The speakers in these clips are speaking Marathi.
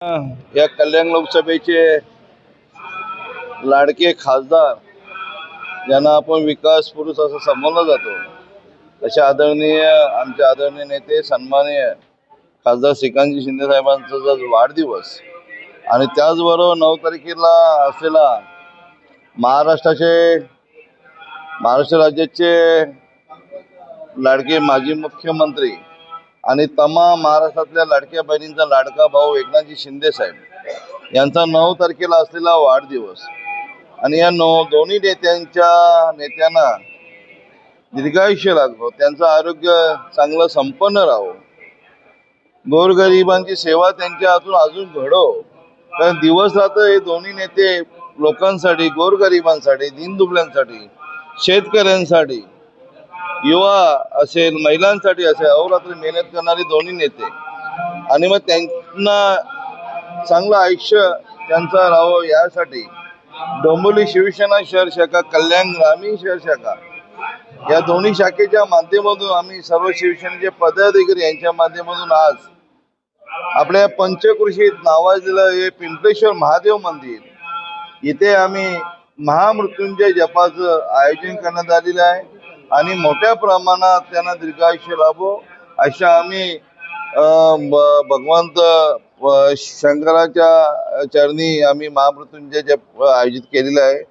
या कल्याण लोकसभेचे लाडके खासदार ज्यांना आपण विकास पुरुष असं संबोधलं जातो, असे आमचे आदरणीय नेते सन्माननीय खासदार श्रीकांतजी शिंदे साहेबांचा वाढदिवस आणि त्याचबरोबर 9 तारखेला असलेला महाराष्ट्र राज्याचे लाडके माजी मुख्यमंत्री आणि तमाम महाराष्ट्रातल्या लाडक्या बहिणींचा लाडका भाऊ एकनाथजी शिंदे साहेब यांचा 9 तारखेला असलेला वाढदिवस आणि या दोन्ही नेत्यांना दीर्घायुष्य लाभो, त्यांचं आरोग्य चांगलं संपन्न राहो, गोरगरिबांची सेवा त्यांच्या हातून अजून घडो। कारण दिवस रात्र हे दोन्ही नेते लोकांसाठी, गोरगरिबांसाठी, दीनदुबळ्यांसाठी, शेतकऱ्यांसाठी, युवा असेल, महिलांसाठी असेल अहोरात्र मेहनत करणारे दोन्ही नेते आणि मग त्यांना चांगलं आयुष्य त्यांचा राहावं यासाठी डोंबिवली शिवसेना शहर शाखा, कल्याण ग्रामीण शहर शाखा या दोन्ही शाखेच्या माध्यमातून आम्ही सर्व शिवसेनेचे पदाधिकारी यांच्या माध्यमातून आज आपल्या पंचक्रोशीत नावाजलेलं हे पिंपळेश्वर महादेव मंदिर इथे आम्ही महामृत्युंजय जपाचं आयोजन करण्यात आलेलं आहे आणि मोठ्या प्रमाणात त्यांना दीर्घायुष्य लाभो अशा आम्ही भगवंत शंकराच्या चरणी आम्ही महामृत्युंजय जप आयोजित केलेला आहे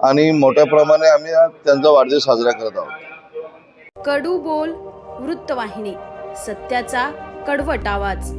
आणि मोठ्या प्रमाणे आम्ही त्यांचा वाढदिवस साजरा करत आहोत। कडू बोल वृत्तवाहिनी, सत्याचा कडवट आवाज।